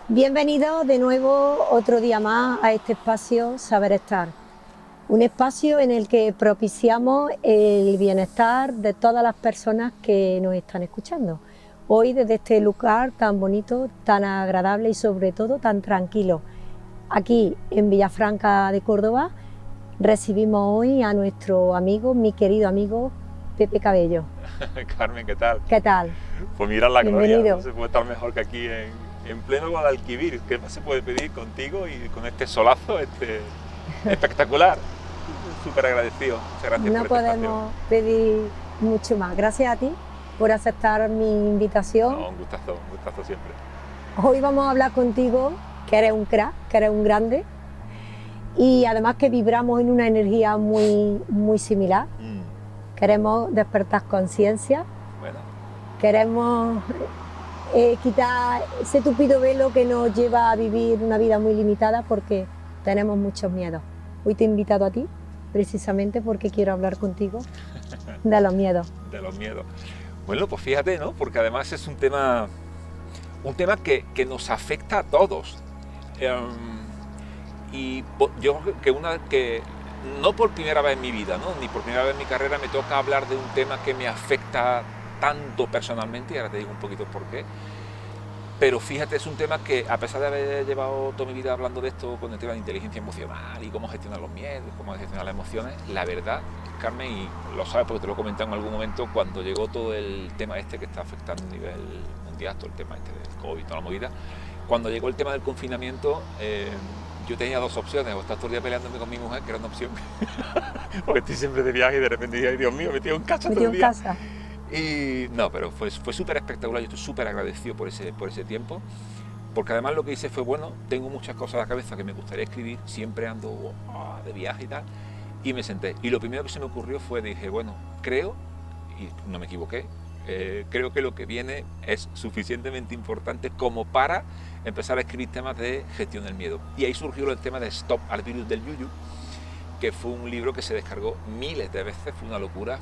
Bienvenido de nuevo otro día más a este espacio Saber Estar, un espacio en el que propiciamos el bienestar de todas las personas que nos están escuchando. Hoy desde este lugar tan bonito, tan agradable y sobre todo tan tranquilo, aquí en Villafranca de Córdoba, recibimos hoy a nuestro amigo, mi querido amigo Pepe Cabello. Carmen, ¿qué tal? ¿Qué tal? Pues mira la Bienvenido. gloria, no se puede estar mejor que aquí en pleno Guadalquivir. ¿Qué más se puede pedir contigo y con este solazo espectacular? Súper agradecido. Muchas gracias No por este podemos pedir mucho más. Gracias a ti por aceptar mi invitación. No, un gustazo siempre. Hoy vamos a hablar contigo, que eres un crack, que eres un grande, y además que vibramos en una energía muy similar. Queremos despertar conciencia, Bueno, queremos quitar ese tupido velo que nos lleva a vivir una vida muy limitada porque tenemos muchos miedos. Hoy te he invitado a ti precisamente porque quiero hablar contigo de los miedos. de los miedos. Bueno, pues fíjate, ¿no? Porque además es un tema que nos afecta a todos. Y yo creo que no por primera vez en mi vida, ¿no? Ni por primera vez en mi carrera me toca hablar de un tema que me afecta tanto personalmente, y ahora te digo un poquito por qué. Pero fíjate, es un tema que, a pesar de haber llevado toda mi vida hablando de esto, con el tema de inteligencia emocional y cómo gestionar los miedos, cómo gestionar las emociones, la verdad, Carmen, y lo sabes porque te lo he comentado en algún momento, cuando llegó todo el tema este que está afectando a nivel mundial, todo el tema este del COVID, toda la movida, cuando llegó el tema del confinamiento, yo tenía dos opciones: o estar todo el día peleándome con mi mujer, que era una opción, porque estoy siempre de viaje y de repente dije, ay Dios mío, metido en casa todo el día. Y no, pero fue súper espectacular. Yo estoy súper agradecido por ese tiempo, porque además lo que hice fue, bueno, tengo muchas cosas en la cabeza que me gustaría escribir, siempre ando de viaje y tal, y me senté. Y lo primero que se me ocurrió fue, dije, bueno, creo, y no me equivoqué, creo que lo que viene es suficientemente importante como para empezar a escribir temas de gestión del miedo. Y ahí surgió el tema de Stop al virus del yuyu, que fue un libro que se descargó miles de veces, fue una locura,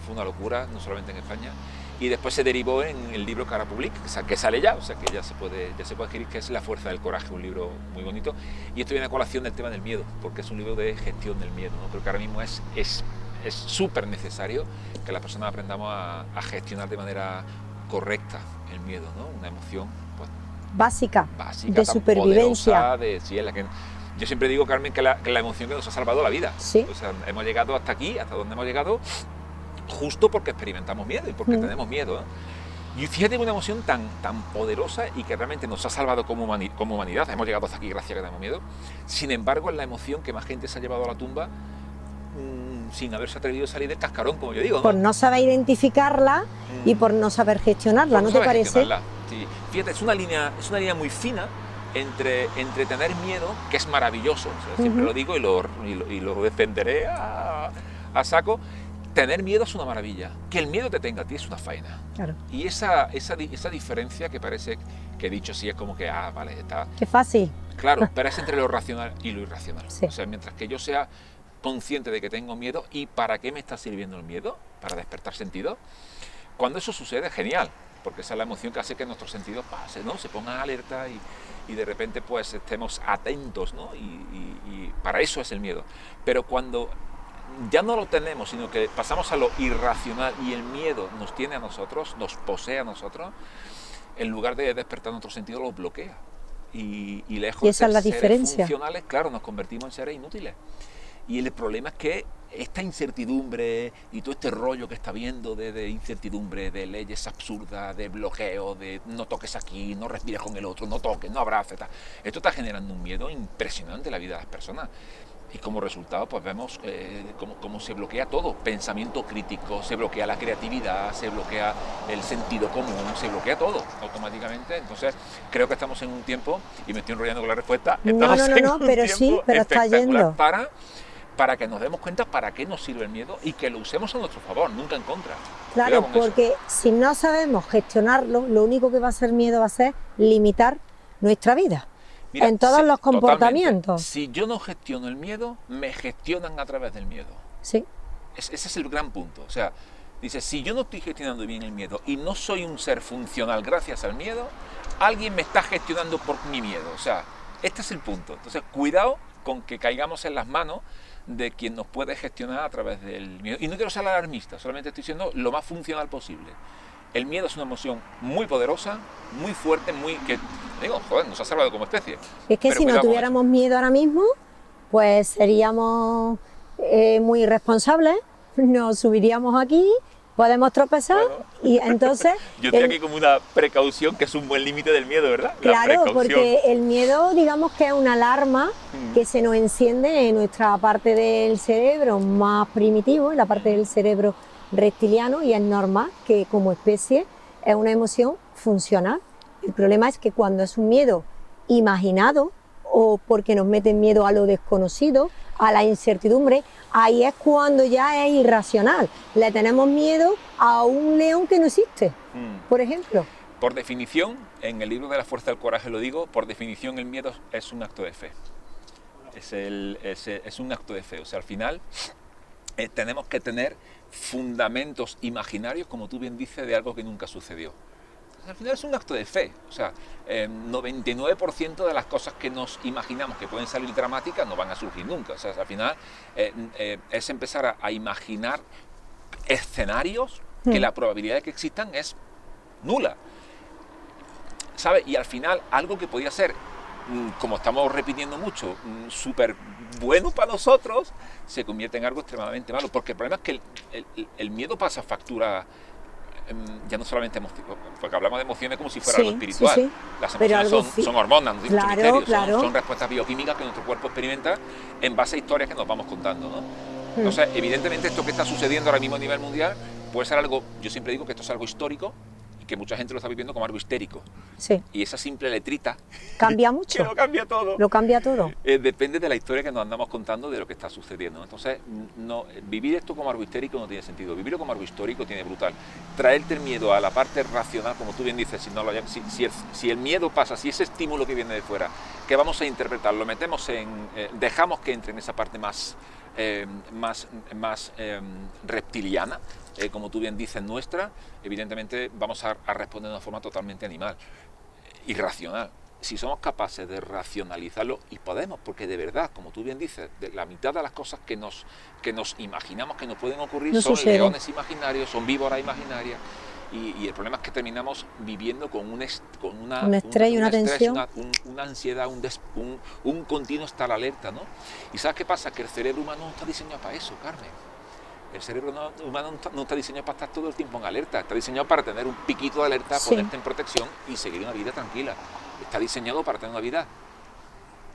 no solamente en España, y después se derivó en el libro que ahora publica, que sale ya, o sea que ya se puede adquirir, que es La fuerza del coraje, un libro muy bonito. Y esto viene a colación del tema del miedo, porque es un libro de gestión del miedo, ¿no? Creo que ahora mismo es súper necesario que las personas aprendamos a gestionar de manera correcta el miedo, ¿no? Una emoción pues, básica de tan supervivencia. poderosa, sí, en la que yo siempre digo, Carmen, que la emoción que nos ha salvado la vida. Sí. O sea, hemos llegado hasta aquí, hasta donde hemos llegado, justo porque experimentamos miedo y porque tenemos miedo, ¿eh? Y fíjate, una emoción tan poderosa y que realmente nos ha salvado como humanidad. Hemos llegado hasta aquí gracias a que tenemos miedo. Sin embargo, es la emoción que más gente se ha llevado a la tumba sin haberse atrevido a salir del cascarón, como yo digo, ¿no? Por no saber identificarla y por no saber gestionarla, ¿no te parece? Sí. Fíjate, es una línea muy fina entre tener miedo, que es maravilloso, o sea, siempre lo digo y lo defenderé a saco. Tener miedo es una maravilla, que el miedo te tenga a ti es una faena. Claro. Y esa diferencia que parece que dicho así es como que, vale, está... Qué fácil. Claro, pero es entre lo racional y lo irracional. Sí. O sea, mientras que yo sea consciente de que tengo miedo y para qué me está sirviendo el miedo, para despertar sentido, cuando eso sucede, genial, porque esa es la emoción que hace que nuestros sentidos pasen, ¿no? Se pongan alerta y de repente pues estemos atentos, ¿no? Y para eso es el miedo. Pero cuando ya no lo tenemos, sino que pasamos a lo irracional y el miedo nos tiene a nosotros, nos posee a nosotros, en lugar de despertar nuestros sentidos, los bloquea. Y lejos y esa de es la ser diferencia. funcionales, claro, nos convertimos en seres inútiles. Y el problema es que esta incertidumbre y todo este rollo que está viendo de incertidumbre, de leyes absurdas, de bloqueo, de no toques aquí, no respires con el otro, no toques, no abraces, tal. Esto está generando un miedo impresionante en la vida de las personas. Y como resultado pues vemos cómo se bloquea todo, pensamiento crítico, se bloquea la creatividad, se bloquea el sentido común, se bloquea todo automáticamente. Entonces creo que estamos en un tiempo, y me estoy enrollando con la respuesta, no, pero sí, pero está yendo. Para que nos demos cuenta para qué nos sirve el miedo y que lo usemos a nuestro favor, nunca en contra. Claro, porque si no sabemos gestionarlo, lo único que va a ser miedo va a ser limitar nuestra vida. Mira, en todos los comportamientos. Totalmente. Si yo no gestiono el miedo, me gestionan a través del miedo. Sí. Ese es el gran punto. O sea, Dice, si yo no estoy gestionando bien el miedo y no soy un ser funcional gracias al miedo, alguien me está gestionando por mi miedo. O sea, este es el punto. Entonces, cuidado con que caigamos en las manos de quien nos puede gestionar a través del miedo. Y no quiero ser alarmista, solamente estoy siendo lo más funcional posible. El miedo es una emoción muy poderosa, muy fuerte, muy... que digo, joder, nos ha salvado como especie. Es que si no tuviéramos miedo ahora mismo, pues seríamos muy irresponsables, nos subiríamos aquí, podemos tropezar y entonces... Yo tengo aquí como una precaución que es un buen límite del miedo, ¿verdad? Claro, porque el miedo, digamos que es una alarma que se nos enciende en nuestra parte del cerebro más primitivo, en la parte del cerebro reptiliano, y es normal que como especie es una emoción funcional. El problema es que cuando es un miedo imaginado o porque nos meten miedo a lo desconocido, a la incertidumbre, ahí es cuando ya es irracional. Le tenemos miedo a un león que no existe, por ejemplo. Por definición, en el libro de la fuerza del coraje lo digo, por definición el miedo es un acto de fe. Es un acto de fe. O sea, al final tenemos que tener fundamentos imaginarios, como tú bien dices, de algo que nunca sucedió. Al final es un acto de fe. O sea, 99% de las cosas que nos imaginamos que pueden salir dramáticas no van a surgir nunca. O sea, al final es empezar a imaginar escenarios que la probabilidad de que existan es nula. ¿Sabes? Y al final algo que podía ser, como estamos repitiendo mucho, súper bueno para nosotros, se convierte en algo extremadamente malo. Porque el problema es que el miedo pasa factura, ya no solamente emociones, porque hablamos de emociones como si fuera algo espiritual. Sí. Las emociones son hormonas, no tienen mucho misterio, son respuestas bioquímicas que nuestro cuerpo experimenta en base a historias que nos vamos contando, ¿no? Entonces, evidentemente esto que está sucediendo ahora mismo a nivel mundial puede ser algo, yo siempre digo que esto es algo histórico, que mucha gente lo está viviendo como algo histérico. Sí. Y esa simple letrita cambia mucho. Que lo cambia todo. Lo cambia todo. Depende de la historia que nos andamos contando de lo que está sucediendo. Entonces, vivir esto como algo histérico no tiene sentido. Vivirlo como algo histórico tiene brutal. Traerte el miedo a la parte racional, como tú bien dices, si el miedo pasa, si ese estímulo que viene de fuera, que vamos a interpretar, lo metemos dejamos que entre en esa parte más reptiliana, como tú bien dices, nuestra, evidentemente vamos a responder de una forma totalmente animal, irracional. Si somos capaces de racionalizarlo, y podemos, porque de verdad, como tú bien dices, de la mitad de las cosas que nos imaginamos que nos pueden ocurrir son leones imaginarios, son víboras imaginarias, y el problema es que terminamos viviendo con un estrés y una tensión, una ansiedad, un continuo estar alerta, ¿no? Y ¿sabes qué pasa? Que el cerebro humano no está diseñado para eso, Carmen. El cerebro humano no está diseñado para estar todo el tiempo en alerta, está diseñado para tener un piquito de alerta, ponerte en protección y seguir una vida tranquila. Está diseñado para tener una vida,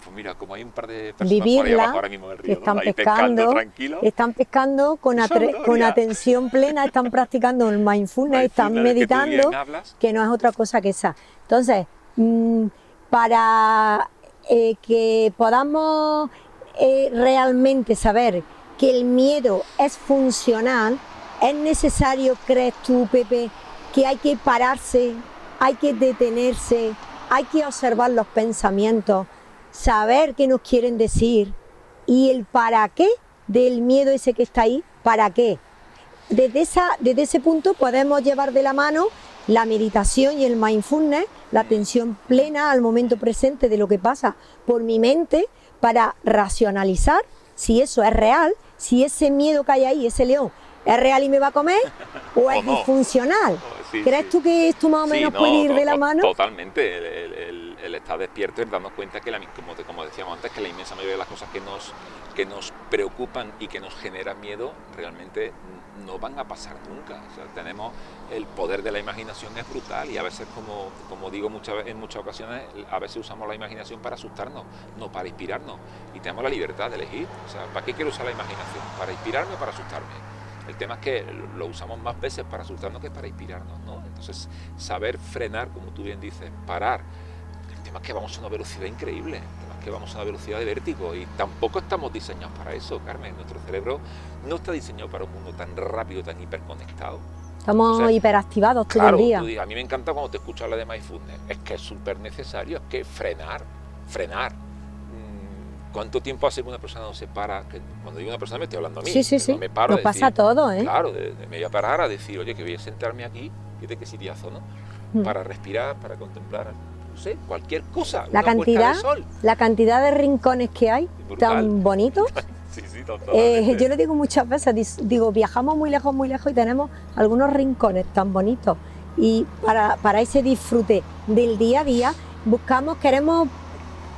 pues mira, como hay un par de personas por ahí abajo ahora mismo en el río, están pescando tranquilos. Están pescando con atención plena, están practicando el mindfulness, están meditando, que no es otra cosa que esa. Entonces, para que podamos realmente saber que el miedo es funcional, es necesario, ¿crees tú, Pepe, que hay que pararse, hay que detenerse, hay que observar los pensamientos, saber qué nos quieren decir y el para qué del miedo ese que está ahí, para qué? Desde ese punto podemos llevar de la mano la meditación y el mindfulness, la atención plena al momento presente de lo que pasa por mi mente, para racionalizar si eso es real, si ese miedo que hay ahí, ese león, es real y me va a comer o es disfuncional. ¿Crees tú que esto más o menos puede ir de la mano? Totalmente. El estar despierto es darnos cuenta que, como decíamos antes, que la inmensa mayoría de las cosas que nos preocupan y que nos generan miedo realmente no van a pasar nunca. O sea, tenemos el poder de la imaginación, es brutal, y a veces, como digo en muchas ocasiones, a veces usamos la imaginación para asustarnos, no para inspirarnos, y tenemos la libertad de elegir. O sea, ¿para qué quiero usar la imaginación? ¿Para inspirarme o para asustarme? El tema es que lo usamos más veces para asustarnos que para inspirarnos, ¿no? Entonces, saber frenar, como tú bien dices, parar. El tema es que vamos a una velocidad increíble, el tema es que vamos a una velocidad de vértigo, y tampoco estamos diseñados para eso, Carmen. Nuestro cerebro no está diseñado para un mundo tan rápido, tan hiperconectado. Estamos hiperactivados todo el día. A mí me encanta cuando te escucho hablar de mindfulness, es que es súper necesario, es que frenar. ¿Cuánto tiempo hace que una persona no se para? Que cuando digo una persona me estoy hablando a mí. Sí, sí, que sí. no me paro a Nos decir, pasa todo, ¿eh? Claro, me voy a parar a decir, oye, que voy a sentarme aquí, fíjate qué sitiazo, ¿no? Para respirar, para contemplar, no sé, cualquier cosa, La una puesta cantidad, de sol. la cantidad de rincones que hay, Brutal. tan bonitos. Sí, sí, totalmente. Yo lo digo muchas veces, digo, viajamos muy lejos y tenemos algunos rincones tan bonitos. Y para ese disfrute del día a día, queremos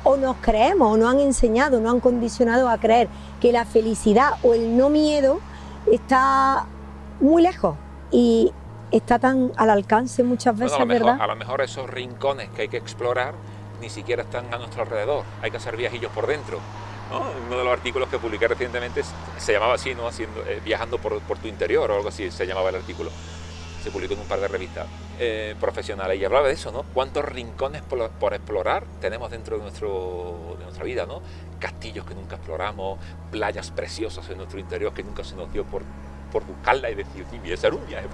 o nos creemos, o nos han enseñado, nos han condicionado a creer que la felicidad o el no miedo está muy lejos y está tan al alcance muchas veces, ¿verdad? A lo mejor esos rincones que hay que explorar ni siquiera están a nuestro alrededor, hay que hacer viajillos por dentro, ¿no? Uno de los artículos que publiqué recientemente se llamaba así, ¿no? Viajando por tu interior o algo así se llamaba el artículo. Se publicó en un par de revistas profesionales y hablaba de eso, ¿no? ¿Cuántos rincones por explorar tenemos dentro de nuestra vida, ¿no? Castillos que nunca exploramos, playas preciosas en nuestro interior que nunca se nos dio por buscarla y decir, voy a hacer un viaje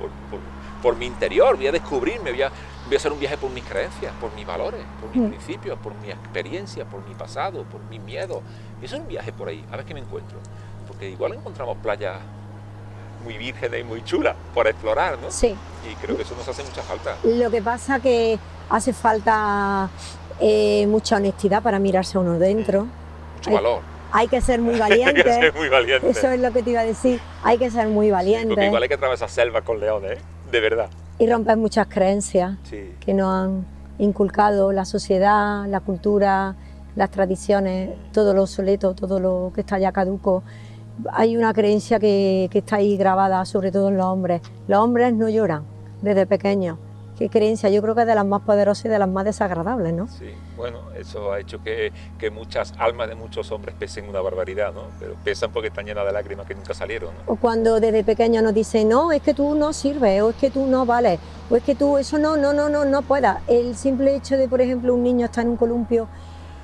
por mi interior, voy a descubrirme, voy a hacer un viaje por mis creencias, por mis valores, por mis principios, por mi experiencia, por mi pasado, por mi miedo. Y eso es un viaje por ahí, a ver qué me encuentro. Porque igual encontramos playas muy vírgenes y muy chulas por explorar, ¿no? Sí. Y creo que eso nos hace mucha falta. Lo que pasa que hace falta mucha honestidad para mirarse a uno dentro. Mucho valor. Hay que ser muy valiente. Hay que ser muy valiente. Eso es lo que te iba a decir. Hay que ser muy valiente. Sí, porque igual hay que atravesar selvas con leones, ¿eh? De verdad. Y romper muchas creencias que nos han inculcado la sociedad, la cultura, las tradiciones, todo lo obsoleto, todo lo que está ya caduco. Hay una creencia que está ahí grabada, sobre todo en los hombres. Los hombres no lloran desde pequeños. Qué creencia, yo creo que es de las más poderosas y de las más desagradables, ¿no? Sí, bueno, eso ha hecho que muchas almas de muchos hombres pesen una barbaridad, ¿no? Pero pesan porque están llenas de lágrimas que nunca salieron, ¿no? O cuando desde pequeños nos dicen, no, es que tú no sirves, o es que tú no vales, o es que tú eso no puedas. El simple hecho de, por ejemplo, un niño está en un columpio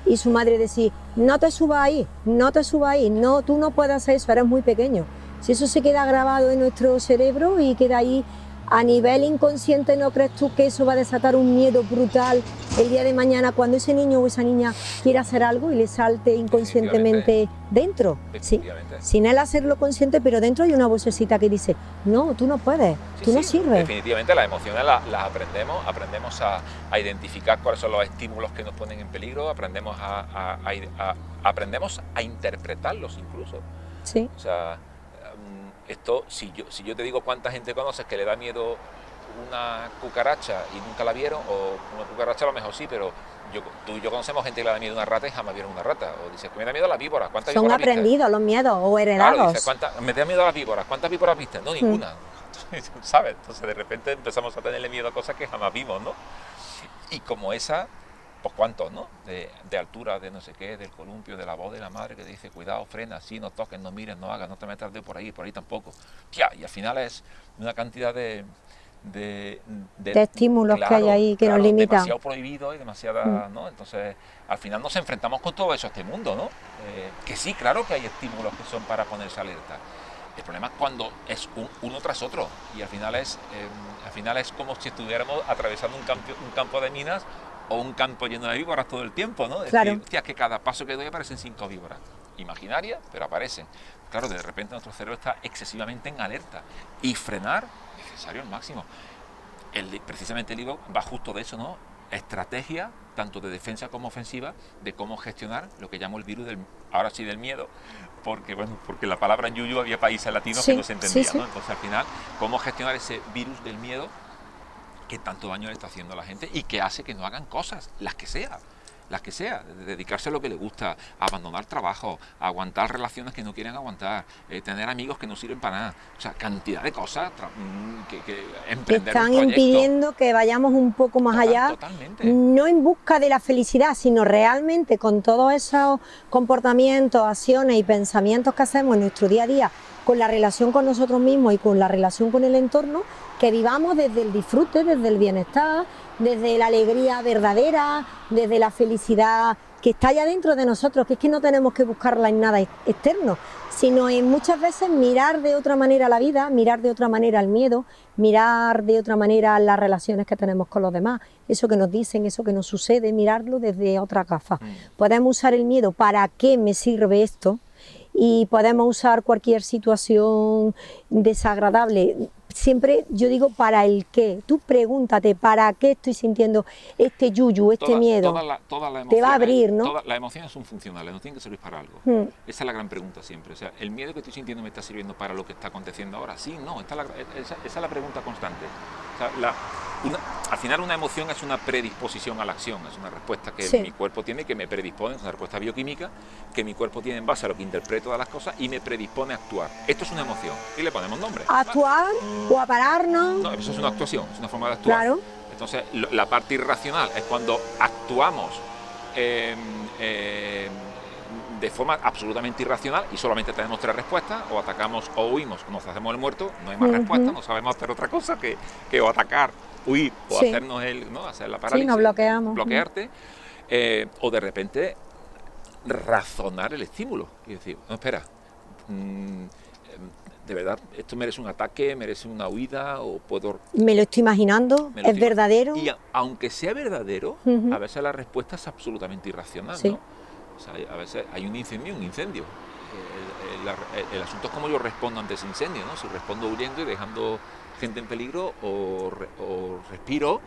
y su madre decir, no te subas ahí, no, tú no puedes hacer eso, eres muy pequeño. Si eso se queda grabado en nuestro cerebro y queda ahí a nivel inconsciente, ¿no crees tú que eso va a desatar un miedo brutal el día de mañana cuando ese niño o esa niña quiera hacer algo y le salte inconscientemente dentro? Sí, sin él hacerlo consciente, pero dentro hay una vocecita que dice, no, tú no puedes, tú no sirves. Definitivamente las emociones las aprendemos a identificar cuáles son los estímulos que nos ponen en peligro, aprendemos a interpretarlos incluso. Sí. O sea, esto, si yo te digo cuánta gente conoces que le da miedo una cucaracha y nunca la vieron, o una cucaracha a lo mejor sí, pero tú y yo conocemos gente que le da miedo a una rata y jamás vieron una rata, o dices que me da miedo a la víbora, ¿cuántas Son víboras aprendidos viste? Los miedos o heredados. Claro, dices, me da miedo a las víboras, ¿cuántas víboras viste? No, ninguna, ¿sabes? Entonces de repente empezamos a tenerle miedo a cosas que jamás vimos, ¿no? Y como esa, pues cuántos, ¿no? De altura, de no sé qué, del columpio, de la voz de la madre que te dice, cuidado, frena, sí, no toques, no mires, no hagas, no te metas de por ahí tampoco. Tía, y al final es una cantidad de estímulos, claro, que hay ahí que nos limitan. Demasiado prohibido y demasiada, ¿no? Entonces, al final nos enfrentamos con todo eso, este mundo, ¿no? Que sí, claro que hay estímulos que son para ponerse alerta. El problema es cuando es uno tras otro y al final es como si estuviéramos atravesando un campo de minas o un campo lleno de víboras todo el tiempo, ¿no? Es decir, hostia, que cada paso que doy aparecen 5 víboras. Imaginarias, pero aparecen. Claro, de repente nuestro cerebro está excesivamente en alerta. Y frenar es necesario al máximo. Precisamente el libro va justo de eso, ¿no? Estrategia, tanto de defensa como ofensiva, de cómo gestionar lo que llamo el virus ahora sí del miedo, porque la palabra en yuyu había países latinos que no se entendían, ¿no? Entonces al final, cómo gestionar ese virus del miedo que tanto daño le está haciendo a la gente y que hace que no hagan cosas, las que sea, dedicarse a lo que les gusta, abandonar trabajo, aguantar relaciones que no quieren aguantar, tener amigos que no sirven para nada, o sea, cantidad de cosas que emprender están impidiendo que vayamos un poco más allá, totalmente. No en busca de la felicidad, sino realmente con todos esos comportamientos, acciones y pensamientos que hacemos en nuestro día a día, con la relación con nosotros mismos y con la relación con el entorno, que vivamos desde el disfrute, desde el bienestar, desde la alegría verdadera, desde la felicidad que está ya dentro de nosotros, que es que no tenemos que buscarla en nada externo, sino en muchas veces mirar de otra manera la vida, mirar de otra manera el miedo, mirar de otra manera las relaciones que tenemos con los demás, eso que nos dicen, eso que nos sucede, mirarlo desde otra gafa. Podemos usar el miedo, ¿para qué me sirve esto? Y podemos usar cualquier situación desagradable. Siempre yo digo para el qué. Tú pregúntate para qué estoy sintiendo este yuyu, miedo. Toda la emoción, te va a abrir, ¿no? Las emociones son funcionales, no tienen que servir para algo. Esa es la gran pregunta siempre. O sea, ¿el miedo que estoy sintiendo me está sirviendo para lo que está aconteciendo ahora? Sí, no. Esa es la pregunta constante. O sea, al final una emoción es una predisposición a la acción, es una respuesta que mi cuerpo tiene, que me predispone, es una respuesta bioquímica que mi cuerpo tiene en base a lo que interpreto de las cosas y me predispone a actuar. Esto es una emoción y le ponemos nombre. ¿Actuar o a pararnos? No, eso es una actuación, es una forma de actuar. Claro. Entonces, la parte irracional es cuando actuamos de forma absolutamente irracional y solamente tenemos tres respuestas: o atacamos o huimos, nos hacemos el muerto, no hay más respuesta, no sabemos hacer otra cosa que o atacar, huir o hacernos hacer la parálisis, nos bloqueamos. Bloquearte, o de repente razonar el estímulo y decir, no, espera, de verdad, esto merece un ataque, merece una huida, o puedo... Me lo estoy imaginando, ¿es verdadero? Y aunque sea verdadero, a veces la respuesta es absolutamente irracional, ¿no? O sea, a veces hay un incendio. El asunto es cómo yo respondo ante ese incendio, ¿no? Si respondo huyendo y dejando gente en peligro, o respiro,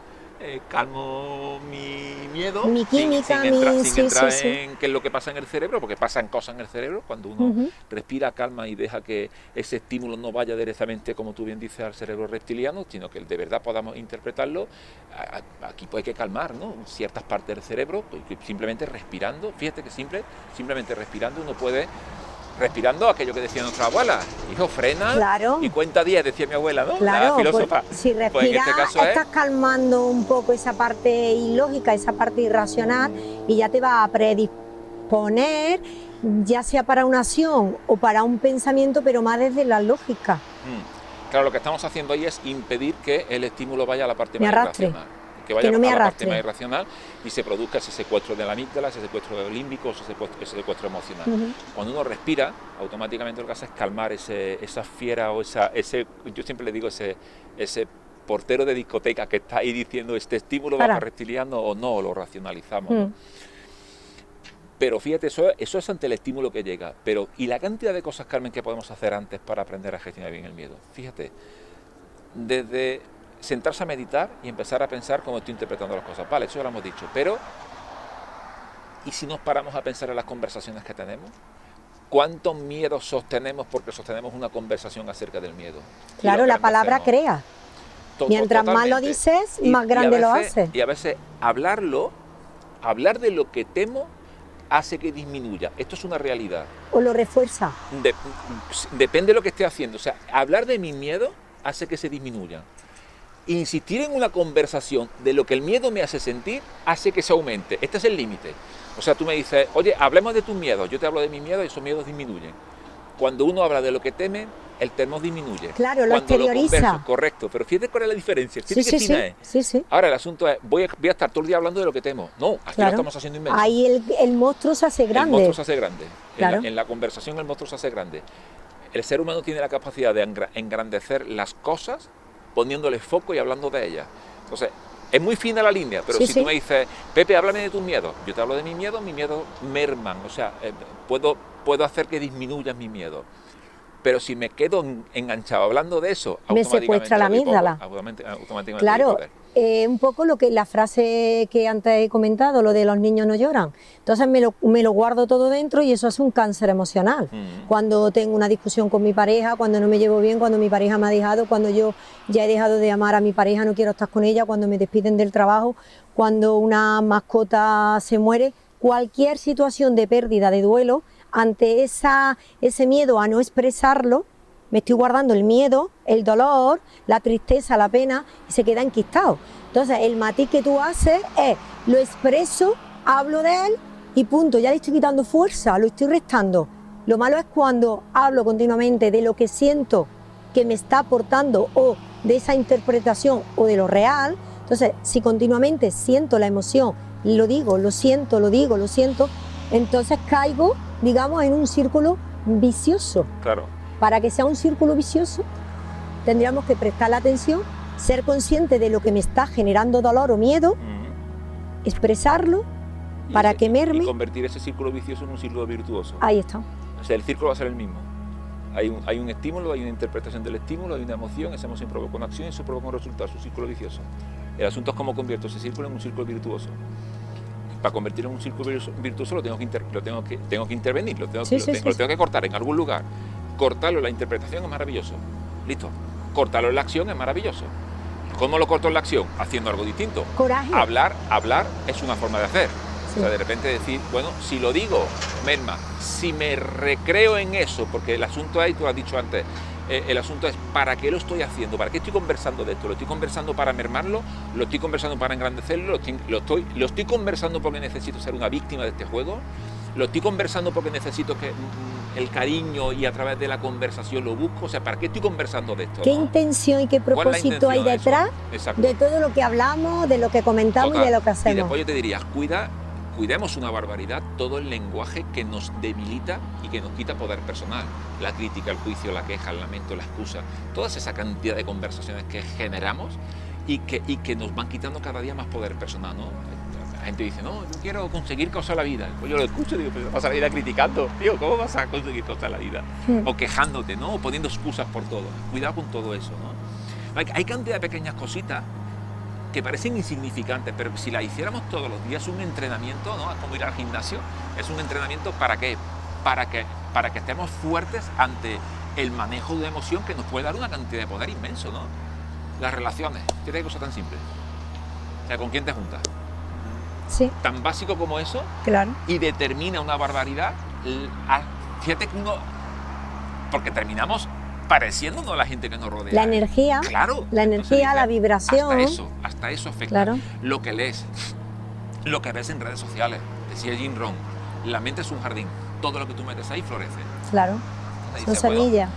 calmo mi miedo, mi química, sin entrar en qué es lo que pasa en el cerebro, porque pasan cosas en el cerebro cuando uno respira, calma y deja que ese estímulo no vaya directamente, como tú bien dices, al cerebro reptiliano, sino que de verdad podamos interpretarlo. Aquí pues hay que calmar, ¿no? Ciertas partes del cerebro, pues, simplemente respirando. Fíjate que simplemente respirando uno puede... Respirando aquello que decía nuestra abuela, hijo, frena y cuenta 10, decía mi abuela, ¿no? Claro, la filósofa. Pues, si respiras, estás calmando un poco esa parte ilógica, esa parte irracional, y ya te va a predisponer, ya sea para una acción o para un pensamiento, pero más desde la lógica. Claro, lo que estamos haciendo ahí es impedir que el estímulo vaya a la parte más irracional. Que vaya no me a la arrastre. parte más irracional y se produzca ese secuestro de la amígdala, ese secuestro límbico, ese secuestro emocional. Cuando uno respira, automáticamente lo que hace es calmar esa fiera o yo siempre le digo ese portero de discoteca que está ahí diciendo este estímulo va para reptiliano o no, lo racionalizamos. ¿No? Pero fíjate, eso es ante el estímulo que llega. ¿Y la cantidad de cosas, Carmen, que podemos hacer antes para aprender a gestionar bien el miedo? Fíjate, desde sentarse a meditar y empezar a pensar cómo estoy interpretando las cosas. Vale, eso ya lo hemos dicho, pero ¿y si nos paramos a pensar en las conversaciones que tenemos? ¿Cuántos miedos sostenemos porque sostenemos una conversación acerca del miedo? Claro, la palabra crea. Mientras más lo dices, más grande lo haces. Y a veces hablar de lo que temo hace que disminuya. Esto es una realidad. O lo refuerza. Depende de lo que esté haciendo. O sea, hablar de mi miedo hace que se disminuya. Insistir en una conversación de lo que el miedo me hace sentir hace que se aumente. Este es el límite. O sea, tú me dices, oye, hablemos de tus miedos. Yo te hablo de mis miedos y esos miedos disminuyen. Cuando uno habla de lo que teme, el temor disminuye. Claro, lo exterioriza. Correcto, pero fíjate cuál es la diferencia. Fíjate qué fina es. Sí. Ahora, el asunto es, voy a estar todo el día hablando de lo que temo. No, aquí lo estamos haciendo inmenso. Ahí el monstruo se hace grande. El monstruo se hace grande. Claro. En la conversación el monstruo se hace grande. El ser humano tiene la capacidad de engrandecer las cosas poniéndole foco y hablando de ellas. Entonces, es muy fina la línea, pero si tú me dices, Pepe, háblame de tus miedos, yo te hablo de mis miedos merman, o sea, puedo hacer que disminuyan mis miedos. Pero si me quedo enganchado hablando de eso, me secuestra la amígdala. Automáticamente claro, un poco la frase que antes he comentado, lo de los niños no lloran. Entonces me lo guardo todo dentro y eso es un cáncer emocional. Cuando tengo una discusión con mi pareja, cuando no me llevo bien, cuando mi pareja me ha dejado, cuando yo ya he dejado de amar a mi pareja, no quiero estar con ella, cuando me despiden del trabajo, cuando una mascota se muere, cualquier situación de pérdida, de duelo, ante ese miedo a no expresarlo, me estoy guardando el miedo, el dolor, la tristeza, la pena, y se queda enquistado. Entonces, el matiz que tú haces es, lo expreso, hablo de él y punto, ya le estoy quitando fuerza, lo estoy restando. Lo malo es cuando hablo continuamente de lo que siento que me está aportando o de esa interpretación o de lo real. Entonces, si continuamente siento la emoción lo digo, lo siento, lo digo, lo siento, entonces caigo, digamos, en un círculo vicioso. Claro. Para que sea un círculo vicioso, tendríamos que prestar la atención, ser consciente de lo que me está generando dolor o miedo, expresarlo para que merme. Y convertir ese círculo vicioso en un círculo virtuoso. Ahí está. O sea, el círculo va a ser el mismo. Hay un estímulo, hay una interpretación del estímulo, hay una emoción, esa emoción provoca una acción y eso provoca un resultado, es un círculo vicioso. El asunto es cómo convierto ese círculo en un círculo virtuoso. Para convertirlo en un círculo virtuoso tengo que intervenir, lo tengo que cortar en algún lugar. Cortarlo en la interpretación es maravilloso. Listo. Cortarlo en la acción es maravilloso. ¿Cómo lo corto en la acción? Haciendo algo distinto. Coraje. Hablar es una forma de hacer. Sí. O sea, de repente decir, bueno, si lo digo, merma. Si me recreo en eso, porque el asunto es, tú lo has dicho antes, el asunto es ¿para qué lo estoy haciendo? ¿Para qué estoy conversando de esto? ¿Lo estoy conversando para mermarlo? ¿Lo estoy conversando para engrandecerlo? ¿Lo estoy conversando porque necesito ser una víctima de este juego? ¿Lo estoy conversando porque necesito que el cariño y a través de la conversación lo busco? O sea, ¿para qué estoy conversando de esto? ¿Qué intención y qué propósito hay detrás de todo lo que hablamos, de lo que comentamos y de lo que hacemos? Y después yo te diría, cuidemos una barbaridad todo el lenguaje que nos debilita y que nos quita poder personal. La crítica, el juicio, la queja, el lamento, la excusa, toda esa cantidad de conversaciones que generamos y que nos van quitando cada día más poder personal, ¿no? La gente dice, no, yo quiero conseguir cosas en la vida. Pues yo lo escucho y digo, pero vas a la vida criticando. Tío, ¿cómo vas a conseguir cosas en la vida? O quejándote, ¿no? O poniendo excusas por todo. Cuidado con todo eso, ¿no? Hay cantidad de pequeñas cositas que parecen insignificantes, pero si las hiciéramos todos los días, un entrenamiento, ¿no? Como ir al gimnasio, es un entrenamiento ¿para qué? Para que estemos fuertes ante el manejo de una emoción que nos puede dar una cantidad de poder inmenso, ¿no? Las relaciones, fíjate qué cosa tan simple. O sea, ¿con quién te juntas? Sí. Tan básico como eso, claro. Y determina una barbaridad. Fíjate que porque terminamos pareciéndonos a la gente que nos rodea. La energía, claro. La energía, entonces, la vibración. Hasta eso afecta. Claro. Lo que lees, lo que ves en redes sociales. Decía Jim Rohn, la mente es un jardín. Todo lo que tú metes ahí florece. Claro. Son semillas.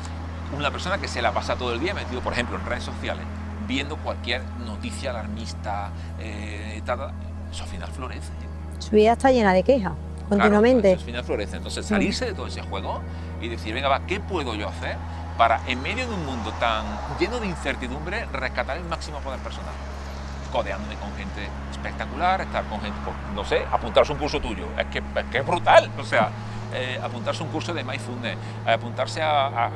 Una persona que se la pasa todo el día metido, por ejemplo, en redes sociales, viendo cualquier noticia alarmista, eso al final florece. Su vida está llena de quejas, continuamente. Claro, al final florece. Entonces, salirse de todo ese juego y decir, venga, va, ¿qué puedo yo hacer para, en medio de un mundo tan lleno de incertidumbre, rescatar el máximo poder personal? Codeándome con gente espectacular, estar con gente, no sé, apuntarse a un curso tuyo. Es que es brutal. O sea, apuntarse a un curso de mindfulness, apuntarse a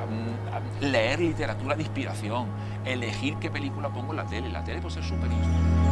leer literatura de inspiración, elegir qué película pongo en la tele. La tele puede ser súper inspirativa.